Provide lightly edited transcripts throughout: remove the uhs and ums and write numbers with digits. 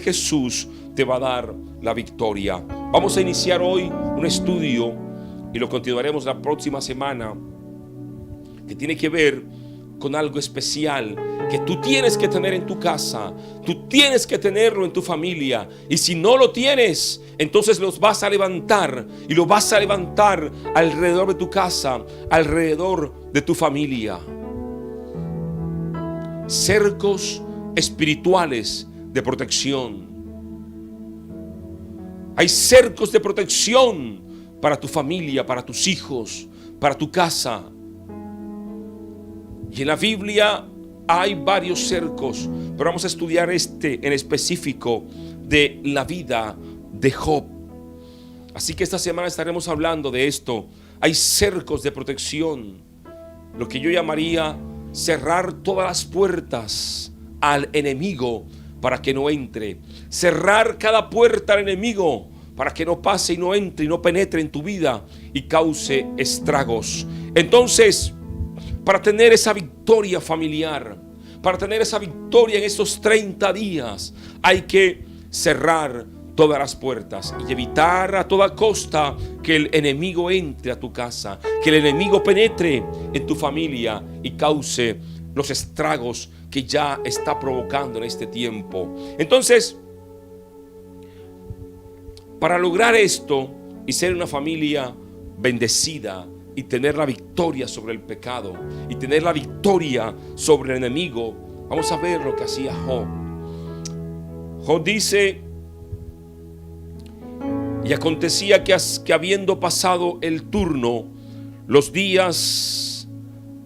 Jesús te va a dar la victoria. Vamos a iniciar hoy un estudio y lo continuaremos la próxima semana, que tiene que ver con algo especial que tú tienes que tener en tu casa, tú tienes que tenerlo en tu familia, y si no lo tienes, entonces los vas a levantar, y lo vas a levantar alrededor de tu casa, alrededor de tu familia. Cercos espirituales de protección. Hay cercos de protección para tu familia, para tus hijos, para tu casa. Y en la Biblia hay varios cercos, pero vamos a estudiar este en específico de la vida de Job. Así que esta semana estaremos hablando de esto. Hay cercos de protección, lo que yo llamaría cerrar todas las puertas al enemigo para que no entre. Cerrar cada puerta al enemigo para que no pase y no entre y no penetre en tu vida y cause estragos. Entonces, para tener esa victoria familiar, para tener esa victoria en estos 30 días, hay que cerrar todas las puertas y evitar a toda costa que el enemigo entre a tu casa, que el enemigo penetre en tu familia y cause los estragos que ya está provocando en este tiempo. Entonces, para lograr esto y ser una familia bendecida y tener la victoria sobre el pecado y tener la victoria sobre el enemigo, vamos a ver lo que hacía Job. Job dice: y acontecía que habiendo pasado el turno, los días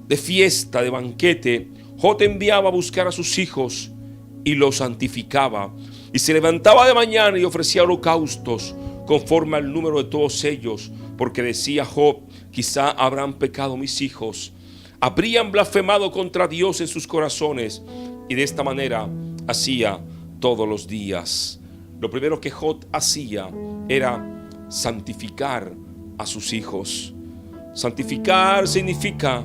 de fiesta, de banquete, Job enviaba a buscar a sus hijos y los santificaba, y se levantaba de mañana y ofrecía holocaustos conforme al número de todos ellos, porque decía Job: quizá habrán pecado mis hijos, habrían blasfemado contra Dios en sus corazones. Y de esta manera hacía todos los días. Lo primero que Job hacía era santificar a sus hijos. Santificar significa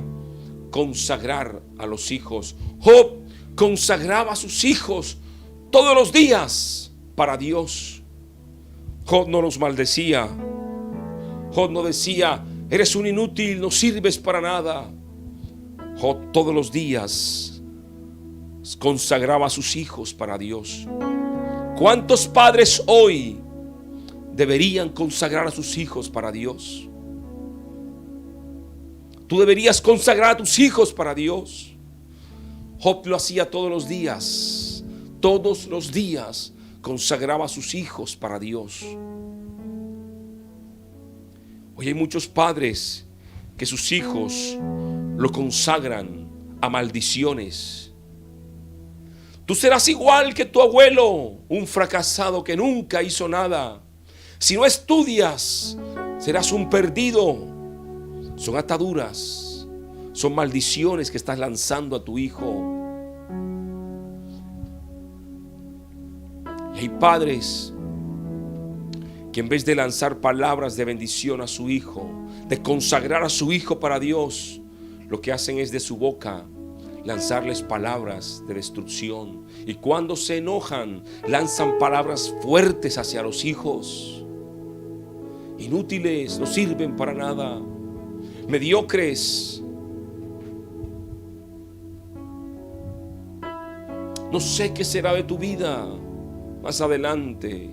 consagrar a los hijos. Job consagraba a sus hijos todos los días para Dios. Job no los maldecía. Job no decía: eres un inútil, no sirves para nada. Job todos los días consagraba a sus hijos para Dios. ¿Cuántos padres hoy deberían consagrar a sus hijos para Dios? Tú deberías consagrar a tus hijos para Dios. Job lo hacía todos los días. Todos los días consagraba a sus hijos para Dios. Hoy hay muchos padres que sus hijos lo consagran a maldiciones. Tú serás igual que tu abuelo, un fracasado que nunca hizo nada. Si no estudias, serás un perdido. Son ataduras, son maldiciones que estás lanzando a tu hijo. Y hay padres que en vez de lanzar palabras de bendición a su hijo, de consagrar a su hijo para Dios, lo que hacen es de su boca lanzarles palabras de destrucción. Y cuando se enojan, lanzan palabras fuertes hacia los hijos. Inútiles, no sirven para nada. Mediocres. No sé qué será de tu vida más adelante,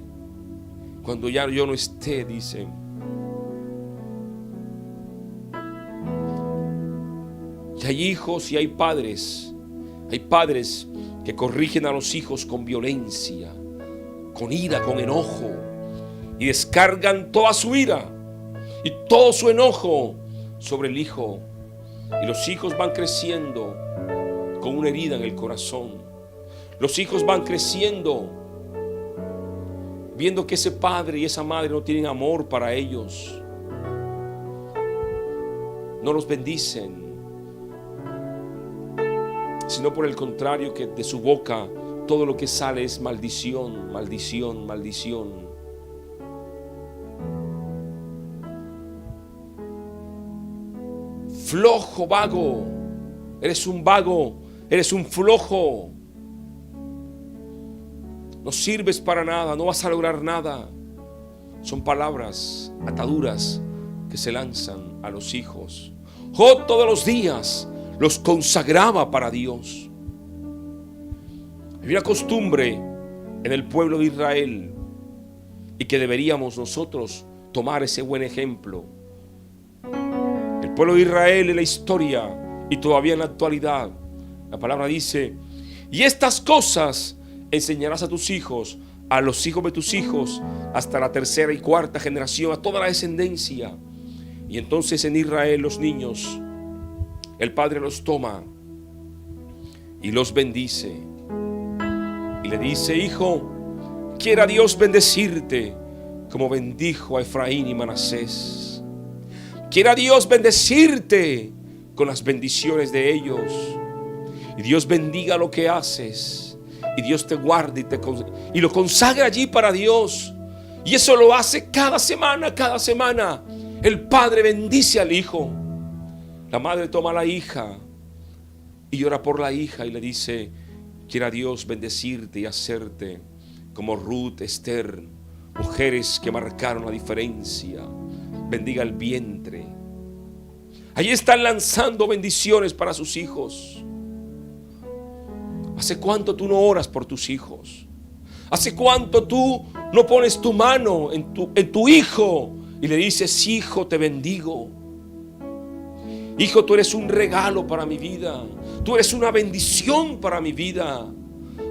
cuando ya yo no esté, dicen. Y hay hijos y hay padres que corrigen a los hijos con violencia, con ira, con enojo, y descargan toda su ira y todo su enojo sobre el hijo. Y los hijos van creciendo con una herida en el corazón. Los hijos van creciendo viendo que ese padre y esa madre no tienen amor para ellos, no los bendicen, sino por el contrario, que de su boca todo lo que sale es maldición, maldición, maldición. Flojo, vago, eres un flojo. no sirves para nada, no vas a lograr nada. Son palabras, ataduras que se lanzan a los hijos. Job todos los días los consagraba para Dios. Había una costumbre en el pueblo de Israel y que deberíamos nosotros tomar ese buen ejemplo. El pueblo de Israel en la historia y todavía en la actualidad, la palabra dice: y estas cosas enseñarás a tus hijos, a los hijos de tus hijos, hasta la tercera y cuarta generación, a toda la descendencia. Y entonces en Israel los niños, el padre los toma y los bendice y le dice: hijo, quiera Dios bendecirte como bendijo a Efraín y Manasés. Quiera Dios bendecirte con las bendiciones de ellos. Y Dios bendiga lo que haces. Y Dios te guarde y lo consagra allí para Dios. Y eso lo hace cada semana, cada semana. El padre bendice al hijo. La madre toma a la hija y ora por la hija y le dice: quiera Dios bendecirte y hacerte como Ruth, Esther, mujeres que marcaron la diferencia. Bendiga el vientre. Allí están lanzando bendiciones para sus hijos. ¿Hace cuánto tú no oras por tus hijos? ¿Hace cuánto tú no pones tu mano en tu hijo y le dices: hijo, te bendigo? Hijo, tú eres un regalo para mi vida. Tú eres una bendición para mi vida.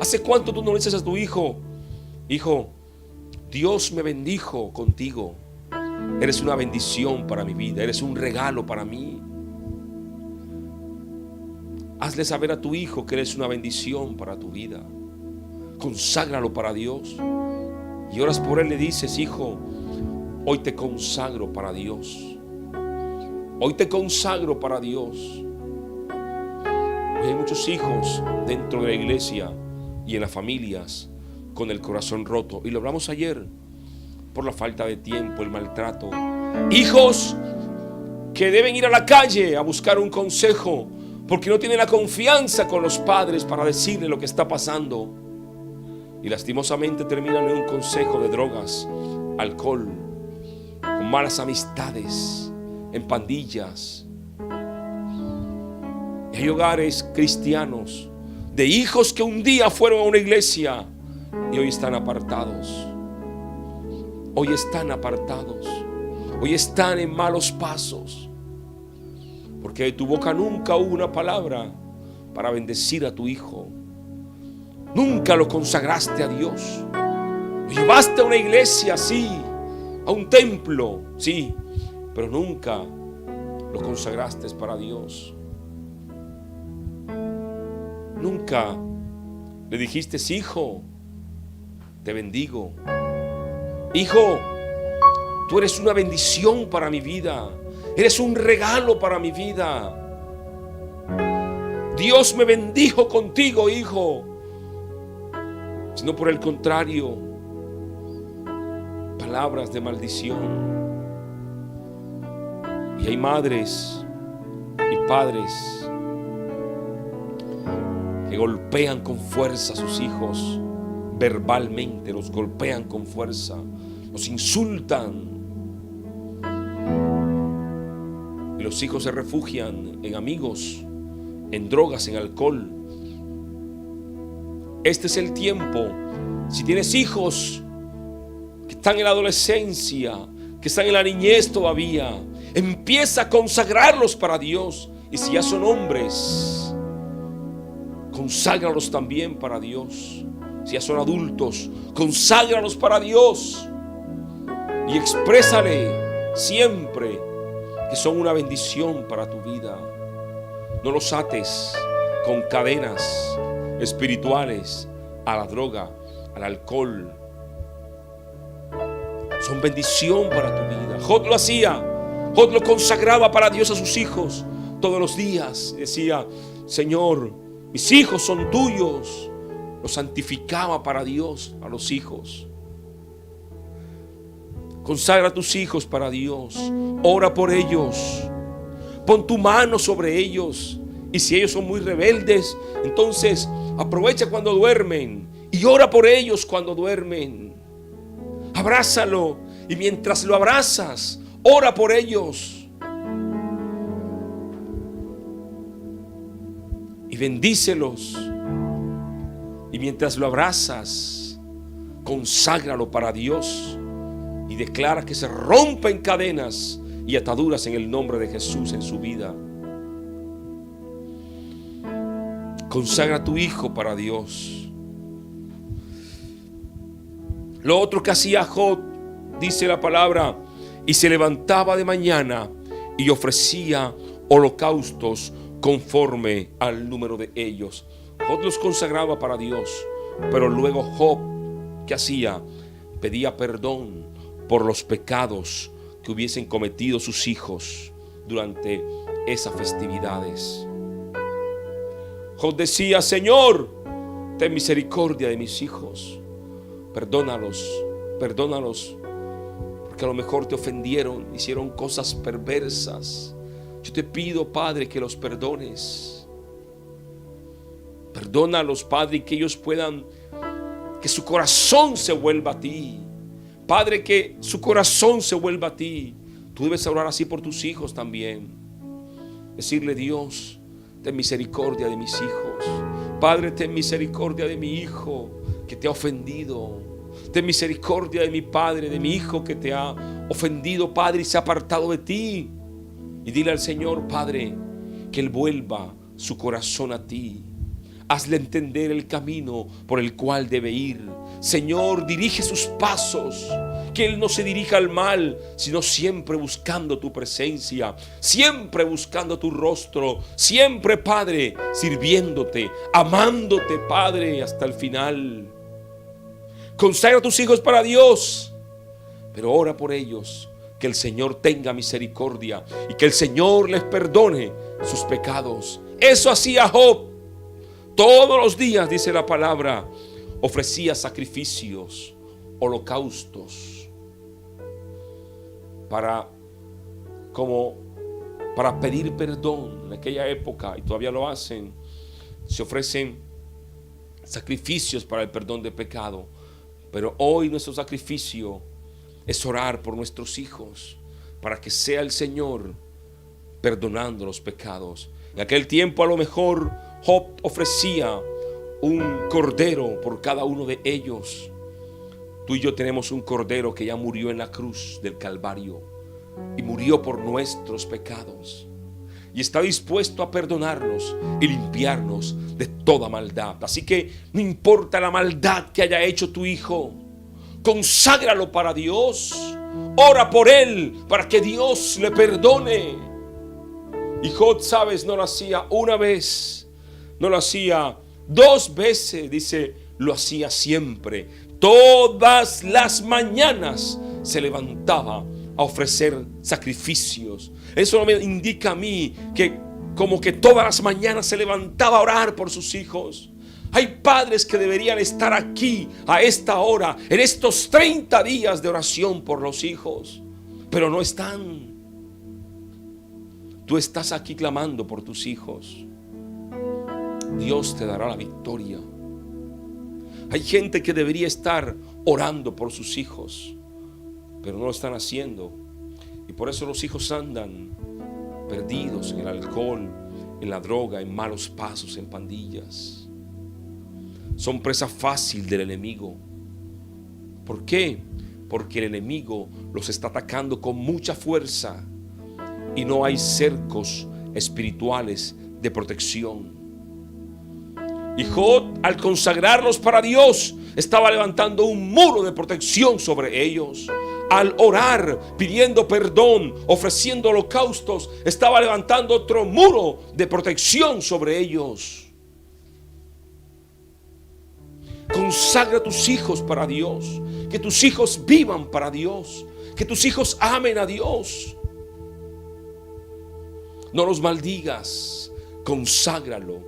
¿Hace cuánto tú no le dices a tu hijo: hijo, Dios me bendijo contigo? Eres una bendición para mi vida. Eres un regalo para mí. Hazle saber a tu hijo que eres una bendición para tu vida. Conságralo para Dios. Y oras por él, le dices: hijo, hoy te consagro para Dios. Hoy te consagro para Dios. Hoy hay muchos hijos dentro de la iglesia y en las familias con el corazón roto. Y lo hablamos ayer, por la falta de tiempo, el maltrato. Hijos que deben ir a la calle a buscar un consejo porque no tienen la confianza con los padres para decirle lo que está pasando. Y lastimosamente terminan en un consejo de drogas, alcohol, con malas amistades, en pandillas. Y hay hogares cristianos de hijos que un día fueron a una iglesia y hoy están apartados. Hoy están apartados. Hoy están en malos pasos. Porque de tu boca nunca hubo una palabra para bendecir a tu hijo. Nunca lo consagraste a Dios. Lo llevaste a una iglesia, sí, a un templo, sí, pero nunca lo consagraste para Dios. Nunca le dijiste: hijo, te bendigo. Hijo, tú eres una bendición para mi vida. Eres un regalo para mi vida. Dios me bendijo contigo, hijo. Sino por el contrario, palabras de maldición. Y hay madres y padres que golpean con fuerza a sus hijos. Verbalmente los golpean con fuerza, los insultan. Y los hijos se refugian en amigos, en drogas, en alcohol. Este es el tiempo. Si tienes hijos que están en la adolescencia, que están en la niñez todavía, empieza a consagrarlos para Dios. Y si ya son hombres, conságralos también para Dios. Si ya son adultos, conságralos para Dios. Y exprésale siempre que son una bendición para tu vida. No los ates con cadenas espirituales a la droga, al alcohol. Son bendición para tu vida. Job lo hacía. Job lo consagraba para Dios a sus hijos todos los días. Decía: Señor, mis hijos son tuyos. Los santificaba para Dios a los hijos. Consagra a tus hijos para Dios. Ora por ellos. Pon tu mano sobre ellos. Y si ellos son muy rebeldes, entonces aprovecha cuando duermen y ora por ellos cuando duermen. Abrázalo, y mientras lo abrazas, ora por ellos. Y bendícelos. Y mientras lo abrazas, conságralo para Dios. Y declara que se rompen cadenas y ataduras en el nombre de Jesús en su vida. Consagra a tu hijo para Dios. Lo otro que hacía Job, dice la palabra, y se levantaba de mañana y ofrecía holocaustos conforme al número de ellos. Job los consagraba para Dios, pero luego Job, ¿qué hacía? Pedía perdón por los pecados que hubiesen cometido sus hijos durante esas festividades. Job decía: Señor, ten misericordia de mis hijos. Perdónalos, porque a lo mejor te ofendieron, hicieron cosas perversas. Yo te pido, Padre, que los perdones. Perdónalos, Padre, y que ellos puedan, que su corazón se vuelva a ti. Padre, que su corazón se vuelva a ti. Tú debes orar así por tus hijos también. Decirle: Dios, ten misericordia de mis hijos. Padre, ten misericordia de mi hijo que te ha ofendido. Ten misericordia de mi padre, de mi hijo que te ha ofendido, Padre, y se ha apartado de ti. Y dile al Señor, Padre, que Él vuelva su corazón a ti. Hazle entender el camino por el cual debe ir. Señor, dirige sus pasos. Que Él no se dirija al mal, sino siempre buscando tu presencia, siempre buscando tu rostro, siempre, Padre, sirviéndote, amándote, Padre, hasta el final. Consagra a tus hijos para Dios, pero ora por ellos, que el Señor tenga misericordia y que el Señor les perdone sus pecados. Eso hacía Job. Todos los días, dice la palabra, ofrecía sacrificios, holocaustos, para pedir perdón. En aquella época, y todavía lo hacen, se ofrecen sacrificios para el perdón de pecado. Pero hoy nuestro sacrificio es orar por nuestros hijos, para que sea el Señor perdonando los pecados. En aquel tiempo a lo mejor Job ofrecía un cordero por cada uno de ellos. Tú y yo tenemos un cordero que ya murió en la cruz del Calvario y murió por nuestros pecados, y está dispuesto a perdonarnos y limpiarnos de toda maldad. Así que no importa la maldad que haya hecho tu hijo, conságralo para Dios. Ora por él para que Dios le perdone. Y Job, sabes, no lo hacía una vez, no lo hacía dos veces, dice, lo hacía siempre. Todas las mañanas se levantaba a ofrecer sacrificios. Eso me indica a mí que como que todas las mañanas se levantaba a orar por sus hijos. Hay padres que deberían estar aquí a esta hora, en estos 30 días de oración por los hijos, pero no están. Tú estás aquí clamando por tus hijos. Dios te dará la victoria. Hay gente que debería estar orando por sus hijos, pero no lo están haciendo. Y por eso los hijos andan perdidos en el alcohol, en la droga, en malos pasos, en pandillas. Son presa fácil del enemigo. ¿Por qué? Porque el enemigo los está atacando con mucha fuerza y no hay cercos espirituales de protección. Y Job, al consagrarlos para Dios, estaba levantando un muro de protección sobre ellos. Al orar, pidiendo perdón, ofreciendo holocaustos, estaba levantando otro muro de protección sobre ellos. Consagra a tus hijos para Dios. Que tus hijos vivan para Dios. Que tus hijos amen a Dios. No los maldigas, conságralo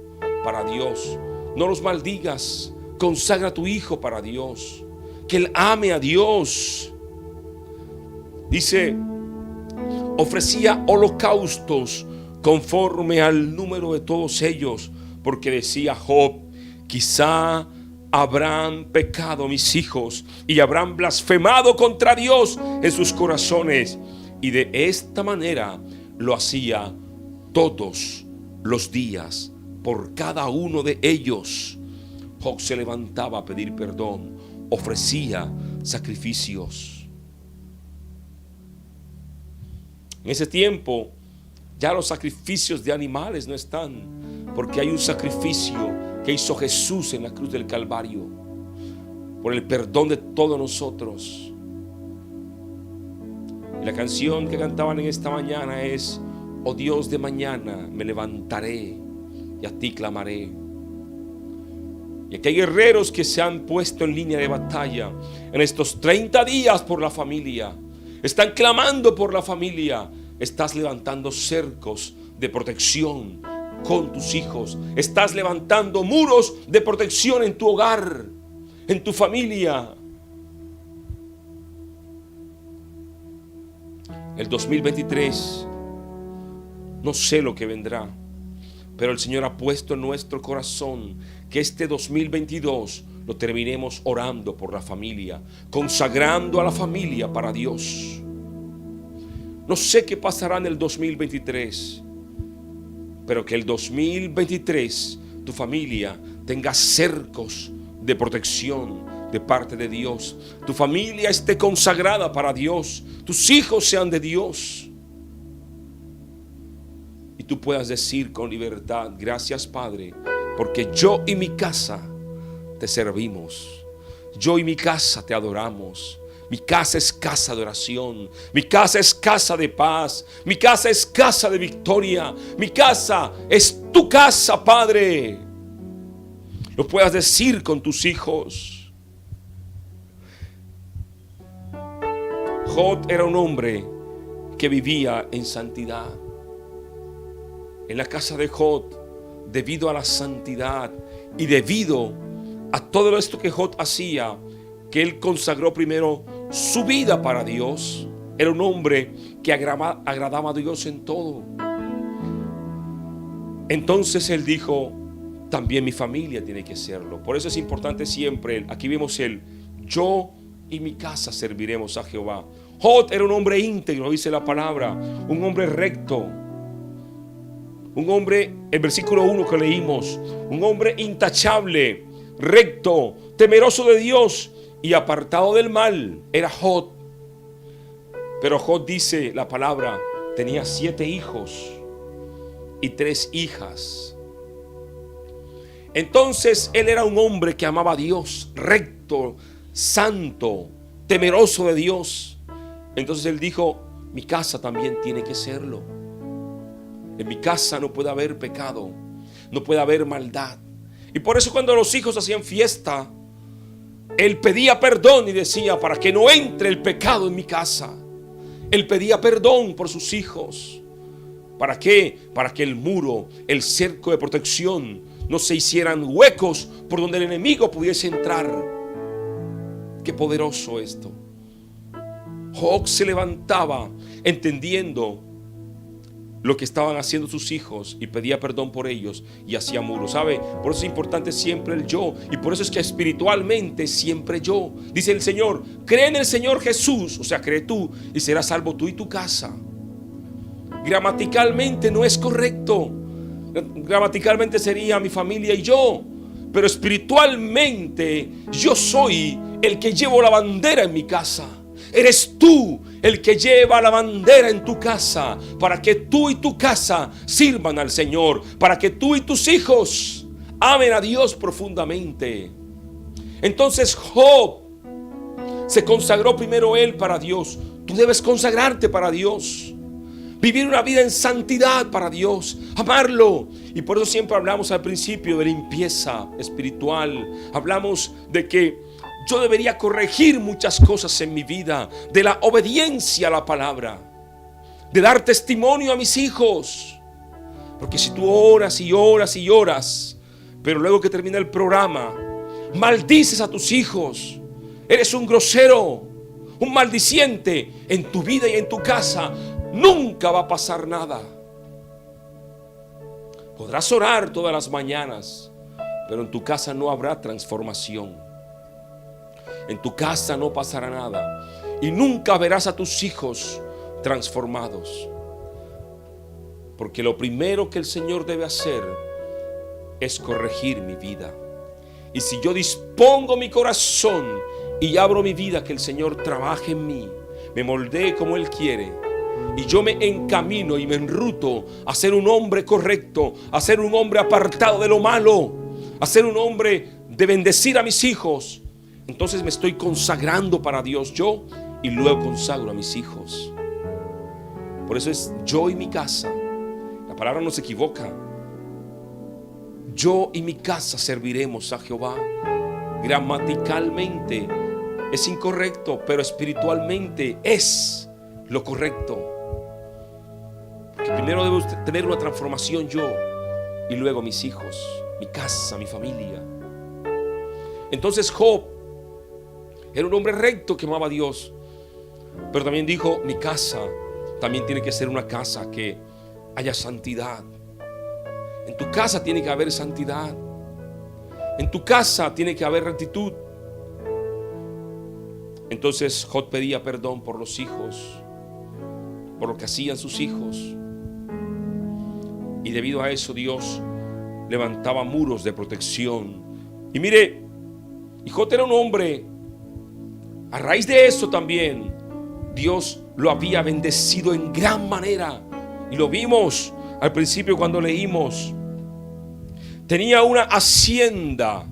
para Dios. No los maldigas, consagra a tu hijo para Dios. Que él ame a Dios. Dice, ofrecía holocaustos conforme al número de todos ellos, porque decía Job, quizá habrán pecado mis hijos y habrán blasfemado contra Dios en sus corazones. Y de esta manera lo hacía todos los días por cada uno de ellos. Job se levantaba a pedir perdón, ofrecía sacrificios. En ese tiempo ya los sacrificios de animales no están, porque hay un sacrificio que hizo Jesús en la cruz del Calvario por el perdón de todos nosotros. Y la canción que cantaban en esta mañana es: oh Dios, de mañana me levantaré y a ti clamaré. Y aquí hay guerreros que se han puesto en línea de batalla en estos 30 días por la familia. Están clamando por la familia. Estás levantando cercos de protección con tus hijos. Estás levantando muros de protección en tu hogar, en tu familia. El 2023, no sé lo que vendrá, pero el Señor ha puesto en nuestro corazón que este 2022 lo terminemos orando por la familia, consagrando a la familia para Dios. No sé qué pasará en el 2023, pero que el 2023 tu familia tenga cercos de protección de parte de Dios. Tu familia esté consagrada para Dios. Tus hijos sean de Dios. Y tú puedas decir con libertad: gracias, Padre, porque yo y mi casa te servimos. Yo y mi casa te adoramos. Mi casa es casa de oración. Mi casa es casa de paz. Mi casa es casa de victoria. Mi casa es tu casa, Padre. Lo puedas decir con tus hijos. Job era un hombre que vivía en santidad. En la casa de Job, debido a la santidad y debido a todo esto que Job hacía, que él consagró primero su vida para Dios. Era un hombre que agradaba a Dios en todo. Entonces él dijo: también mi familia tiene que serlo. Por eso es importante siempre, aquí vemos yo y mi casa serviremos a Jehová. Job era un hombre íntegro, dice la palabra, un hombre recto, un hombre, el versículo 1 que leímos, un hombre intachable, recto, temeroso de Dios y apartado del mal. Era Job. Pero Job, dice la palabra, tenía 7 hijos y 3 hijas. Entonces él era un hombre que amaba a Dios, recto, santo, temeroso de Dios. Entonces él dijo: mi casa también tiene que serlo. En mi casa no puede haber pecado, no puede haber maldad. Y por eso cuando los hijos hacían fiesta, él pedía perdón y decía: para que no entre el pecado en mi casa. Él pedía perdón por sus hijos. ¿Para qué? Para que el muro, el cerco de protección, no se hicieran huecos por donde el enemigo pudiese entrar. Qué poderoso esto. Job se levantaba entendiendo lo que estaban haciendo sus hijos y pedía perdón por ellos y hacía muros. ¿Sabe? Por eso es importante siempre el yo. Y por eso es que espiritualmente siempre yo. Dice el Señor: cree en el Señor Jesús, o sea, cree tú y serás salvo tú y tu casa. Gramaticalmente no es correcto. Gramaticalmente sería mi familia y yo. Pero espiritualmente yo soy el que llevo la bandera en mi casa. Eres tú el que lleva la bandera en tu casa, para que tú y tu casa sirvan al Señor, para que tú y tus hijos amen a Dios profundamente. Entonces Job se consagró primero él para Dios. Tú debes consagrarte para Dios, vivir una vida en santidad para Dios, amarlo. Y por eso siempre hablamos al principio de limpieza espiritual. Hablamos de que yo debería corregir muchas cosas en mi vida, de la obediencia a la palabra, de dar testimonio a mis hijos. Porque si tú oras y oras y oras, pero luego que termina el programa maldices a tus hijos, eres un grosero, un maldiciente, en tu vida y en tu casa nunca va a pasar nada. Podrás orar todas las mañanas, pero en tu casa no habrá transformación. En tu casa no pasará nada y nunca verás a tus hijos transformados. Porque lo primero que el Señor debe hacer es corregir mi vida. Y si yo dispongo mi corazón y abro mi vida, que el Señor trabaje en mí, me moldee como Él quiere, y yo me encamino y me enruto a ser un hombre correcto, a ser un hombre apartado de lo malo, a ser un hombre de bendecir a mis hijos, entonces me estoy consagrando para Dios yo, y luego consagro a mis hijos. Por eso es yo y mi casa. La palabra no se equivoca. Yo y mi casa serviremos a Jehová. Gramaticalmente es incorrecto, pero espiritualmente es lo correcto. Porque primero debo tener una transformación yo, y luego mis hijos, mi casa, mi familia. Entonces Job era un hombre recto que amaba a Dios, pero también dijo: mi casa también tiene que ser una casa que haya santidad. En tu casa tiene que haber santidad. En tu casa tiene que haber rectitud. Entonces Job pedía perdón por los hijos, por lo que hacían sus hijos. Y debido a eso Dios levantaba muros de protección. Y mire, Job era un hombre. A raíz de eso también Dios lo había bendecido en gran manera. Y lo vimos al principio cuando leímos. Tenía una hacienda,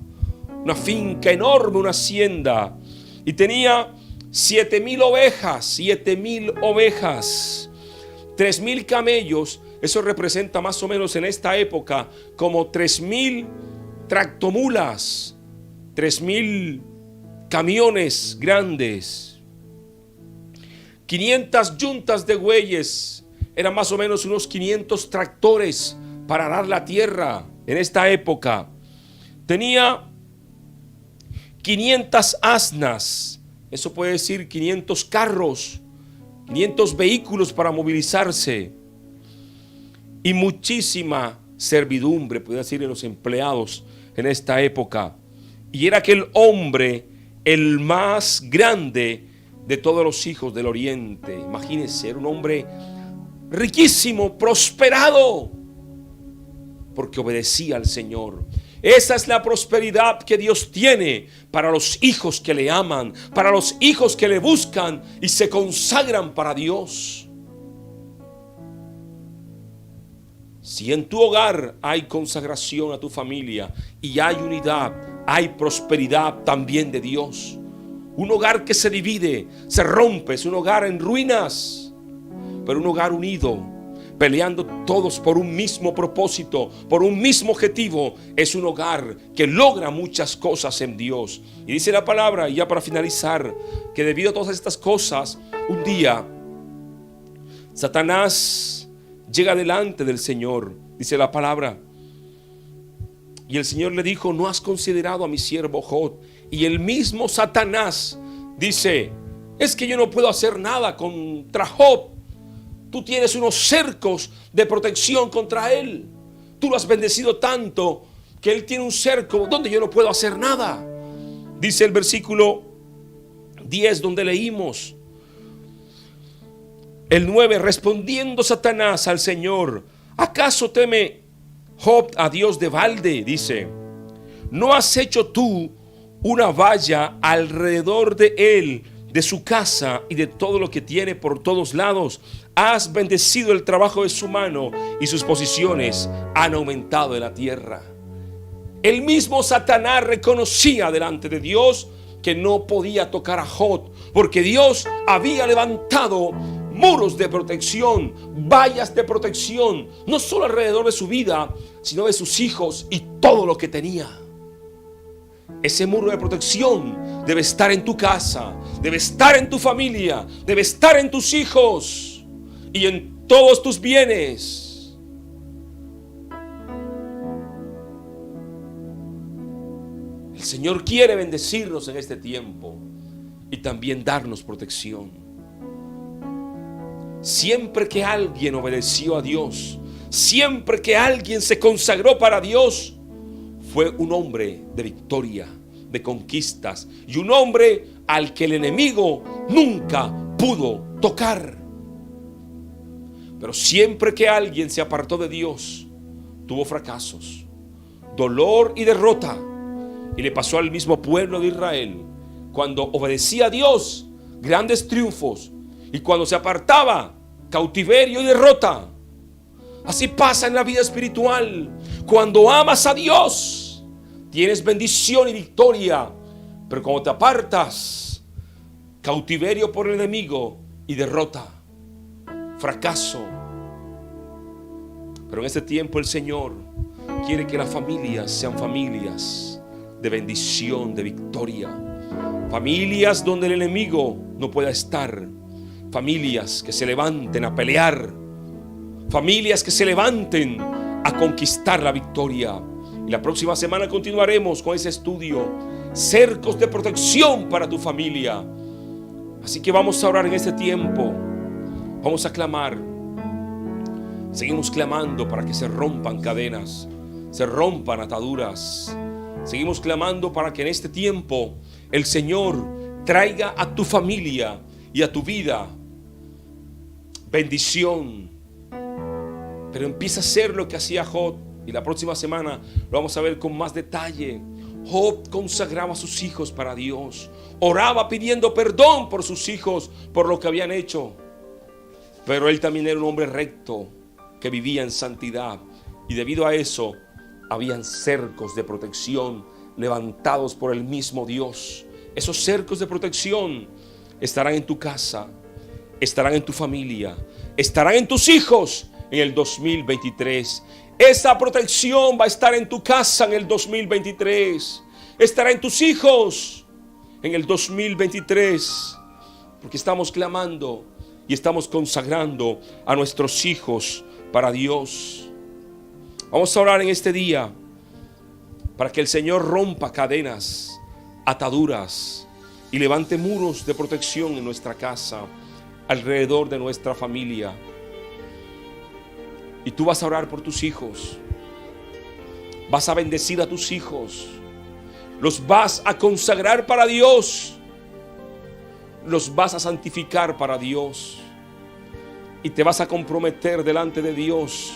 una finca enorme, una hacienda. Y tenía 7,000 ovejas, 7,000 ovejas, 3,000 camellos. Eso representa más o menos en esta época como 3,000 tractomulas, 3,000 camiones grandes, 500 yuntas de bueyes. Eran más o menos unos 500 tractores para arar la tierra en esta época. Tenía 500 asnas, eso puede decir 500 carros, 500 vehículos para movilizarse, y muchísima servidumbre, puede decir, en los empleados en esta época. Y era aquel hombre el más grande de todos los hijos del oriente. Imagínense, era un hombre riquísimo, prosperado, porque obedecía al Señor. Esa es la prosperidad que Dios tiene para los hijos que le aman, para los hijos que le buscan y se consagran para Dios. Si en tu hogar hay consagración a tu familia y hay unidad, hay prosperidad también de Dios. Un hogar que se divide, se rompe, es un hogar en ruinas, pero un hogar unido, peleando todos por un mismo propósito, por un mismo objetivo, es un hogar que logra muchas cosas en Dios. Y dice la palabra, y ya para finalizar, que debido a todas estas cosas, un día Satanás llega delante del Señor, dice la palabra, y el Señor le dijo: ¿no has considerado a mi siervo Job? Y el mismo Satanás dice: es que yo no puedo hacer nada contra Job. Tú tienes unos cercos de protección contra él. Tú lo has bendecido tanto que él tiene un cerco donde yo no puedo hacer nada. Dice el versículo 10 donde leímos. El 9, respondiendo Satanás al Señor: ¿acaso teme Job a Dios de balde? Dice: ¿no has hecho tú una valla alrededor de él, de su casa y de todo lo que tiene por todos lados? Has bendecido el trabajo de su mano y sus posiciones han aumentado en la tierra. El mismo Satanás reconocía delante de Dios que no podía tocar a Job, porque Dios había levantado muros de protección, vallas de protección, no solo alrededor de su vida, sino de sus hijos y todo lo que tenía. Ese muro de protección debe estar en tu casa, debe estar en tu familia, debe estar en tus hijos y en todos tus bienes. El Señor quiere bendecirnos en este tiempo y también darnos protección. Siempre que alguien obedeció a Dios, siempre que alguien se consagró para Dios, fue un hombre de victoria, de conquistas, y un hombre al que el enemigo nunca pudo tocar. Pero siempre que alguien se apartó de Dios, tuvo fracasos, dolor y derrota. Y le pasó al mismo pueblo de Israel. Cuando obedecía a Dios, grandes triunfos, y cuando se apartaba, cautiverio y derrota. Así pasa en la vida espiritual. Cuando amas a Dios, tienes bendición y victoria. Pero cuando te apartas, cautiverio por el enemigo y derrota, fracaso. Pero en este tiempo el Señor quiere que las familias sean familias de bendición, de victoria. Familias donde el enemigo no pueda estar. Familias que se levanten a pelear. Familias que se levanten a conquistar la victoria. Y la próxima semana continuaremos con ese estudio. Cercos de protección para tu familia. Así que vamos a orar en este tiempo. Vamos a clamar. Seguimos clamando para que se rompan cadenas, se rompan ataduras. Seguimos clamando para que en este tiempo el Señor traiga a tu familia y a tu vida bendición. Pero empieza a hacer lo que hacía Job. Y la próxima semana lo vamos a ver con más detalle. Job consagraba a sus hijos para Dios. Oraba pidiendo perdón por sus hijos, por lo que habían hecho. Pero él también era un hombre recto, que vivía en santidad. Y debido a eso, habían cercos de protección levantados por el mismo Dios. Esos cercos de protección estarán en tu casa, estarán en tu familia, estarán en tus hijos en el 2023. Esa protección va a estar en tu casa en el 2023. Estará en tus hijos en el 2023. Porque estamos clamando y estamos consagrando a nuestros hijos para Dios. Vamos a orar en este día para que el Señor rompa cadenas, ataduras y levante muros de protección en nuestra casa, alrededor de nuestra familia. Y tú vas a orar por tus hijos. Vas a bendecir a tus hijos. Los vas a consagrar para Dios. Los vas a santificar para Dios. Y te vas a comprometer delante de Dios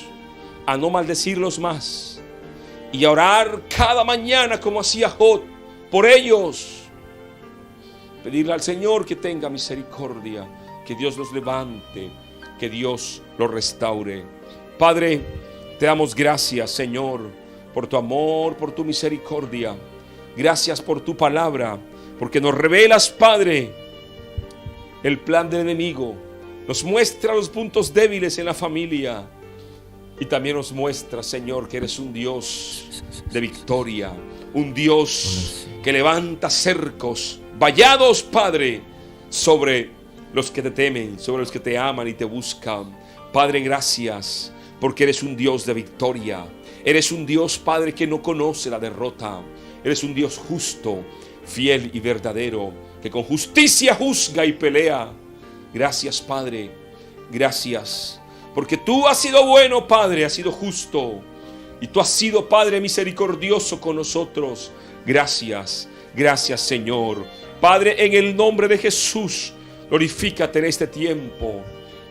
a no maldecirlos más. Y a orar cada mañana como hacía Job por ellos. Pedirle al Señor que tenga misericordia, que Dios los levante, que Dios los restaure. Padre, te damos gracias, Señor, por tu amor, por tu misericordia. Gracias por tu palabra, porque nos revelas, Padre, el plan del enemigo. Nos muestra los puntos débiles en la familia. Y también nos muestra, Señor, que eres un Dios de victoria. Un Dios que levanta cercos vallados, Padre, sobre los que te temen, sobre los que te aman y te buscan. Padre, gracias, porque eres un Dios de victoria. Eres un Dios, Padre, que no conoce la derrota. Eres un Dios justo, fiel y verdadero, que con justicia juzga y pelea. Gracias, Padre, gracias, porque tú has sido bueno, Padre, has sido justo, y tú has sido, Padre, misericordioso con nosotros. Gracias, gracias, Señor. Padre, en el nombre de Jesús, glorifícate en este tiempo.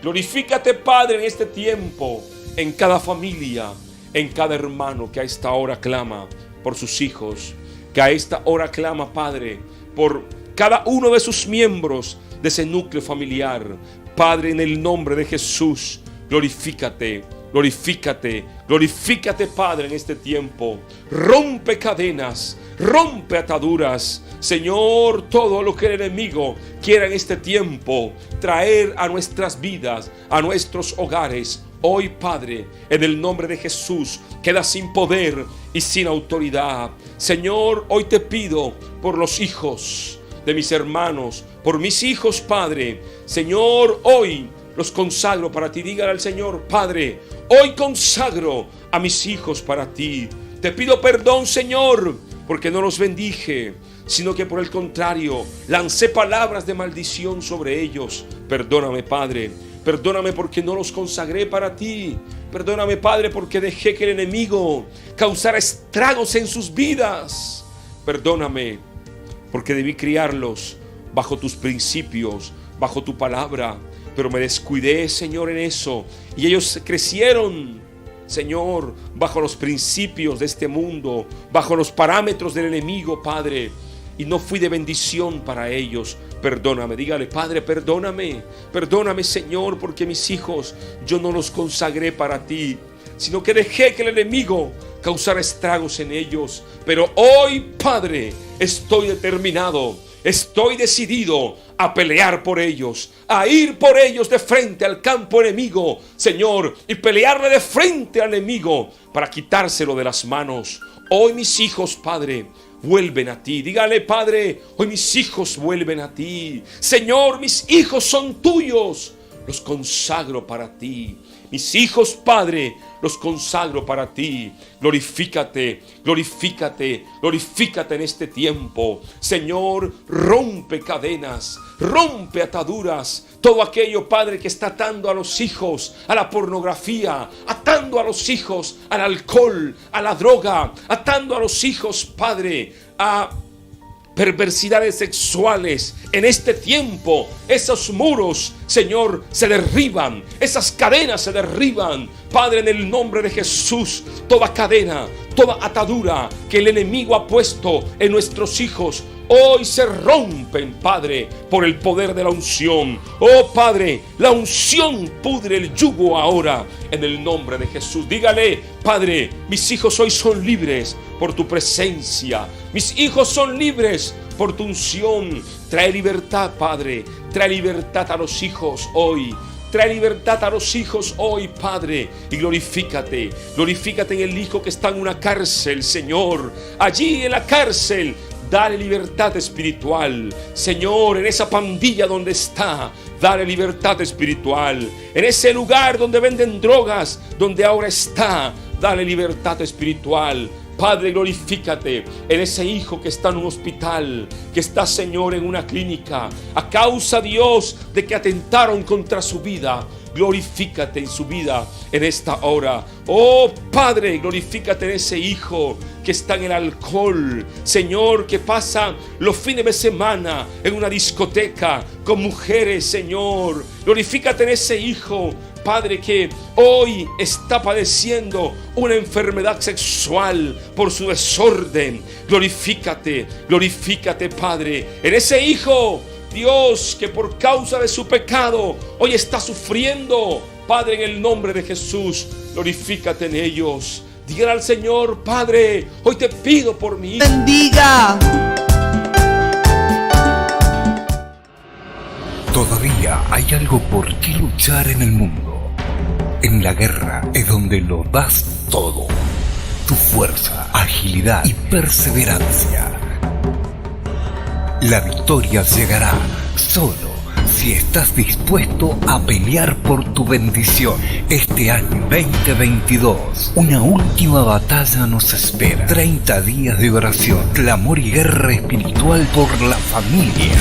Glorifícate, Padre, en este tiempo, en cada familia, en cada hermano que a esta hora clama por sus hijos, que a esta hora clama, Padre, por cada uno de sus miembros de ese núcleo familiar. Padre, en el nombre de Jesús, glorifícate, glorifícate, glorifícate, Padre, en este tiempo. Rompe cadenas, rompe ataduras. Señor, todo lo que el enemigo quiera en este tiempo traer a nuestras vidas, a nuestros hogares, hoy, Padre, en el nombre de Jesús, queda sin poder y sin autoridad. Señor, hoy te pido por los hijos de mis hermanos, por mis hijos, Padre. Señor, hoy los consagro para ti. Dígale al Señor: Padre, hoy consagro a mis hijos para ti. Te pido perdón, Señor, porque no los bendije, sino que por el contrario lancé palabras de maldición sobre ellos. Perdóname, Padre. Perdóname porque no los consagré para ti. Perdóname, Padre, porque dejé que el enemigo causara estragos en sus vidas. Perdóname porque debí criarlos bajo tus principios, bajo tu palabra, pero me descuidé, Señor, en eso, y ellos crecieron, Señor, bajo los principios de este mundo, bajo los parámetros del enemigo, Padre, y no fui de bendición para ellos. Perdóname, dígale: Padre, perdóname, perdóname, Señor, porque mis hijos yo no los consagré para ti, sino que dejé que el enemigo causara estragos en ellos. Pero hoy, Padre, estoy determinado, estoy decidido a pelear por ellos, a ir por ellos de frente al campo enemigo, Señor, y pelearle de frente al enemigo para quitárselo de las manos. Hoy mis hijos, Padre, vuelven a ti. Dígale: Padre, hoy mis hijos vuelven a ti. Señor, mis hijos son tuyos, los consagro para ti. Mis hijos, Padre, los consagro para ti. Glorifícate, glorifícate, glorifícate en este tiempo. Señor, rompe cadenas, rompe ataduras. Todo aquello, Padre, que está atando a los hijos a la pornografía, atando a los hijos al alcohol, a la droga, atando a los hijos, Padre, a perversidades sexuales. En este tiempo esos muros, Señor, se derriban, esas cadenas se derriban, Padre, en el nombre de Jesús. Toda cadena, toda atadura que el enemigo ha puesto en nuestros hijos hoy se rompen, Padre, por el poder de la unción. Oh, Padre, la unción pudre el yugo ahora en el nombre de Jesús. Dígale: Padre, mis hijos hoy son libres por tu presencia. Mis hijos son libres por tu unción. Trae libertad, Padre. Trae libertad a los hijos hoy. Trae libertad a los hijos hoy, Padre, y glorifícate. Glorifícate en el hijo que está en una cárcel, Señor. Allí en la cárcel, dale libertad espiritual. Señor, en esa pandilla donde está, dale libertad espiritual. En ese lugar donde venden drogas, donde ahora está, dale libertad espiritual. Padre, glorifícate en ese hijo que está en un hospital, que está, Señor, en una clínica, a causa, Dios, de que atentaron contra su vida. Glorifícate en su vida en esta hora. Oh, Padre, glorifícate en ese hijo que está en el alcohol, Señor, que pasa los fines de semana en una discoteca con mujeres, Señor. Glorifícate en ese hijo, Padre, que hoy está padeciendo una enfermedad sexual por su desorden. Glorifícate, glorifícate, Padre, en ese hijo, Dios, que por causa de su pecado hoy está sufriendo. Padre, en el nombre de Jesús, glorifícate en ellos. Dígale al Señor: Padre, hoy te pido por mi hijo. Bendiga. Todavía hay algo por qué luchar en el mundo. En la guerra es donde lo das todo. Tu fuerza, agilidad y perseverancia. La victoria llegará solo si estás dispuesto a pelear por tu bendición. Este año 2022, una última batalla nos espera. 30 días de oración, clamor y guerra espiritual por la familia.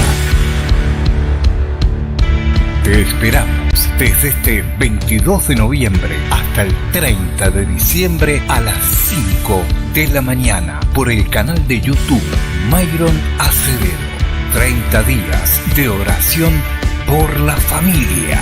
Te esperamos desde este 22 de noviembre hasta el 30 de diciembre a las 5 de la mañana por el canal de YouTube Myron Acevedo. 30 días de oración por la familia.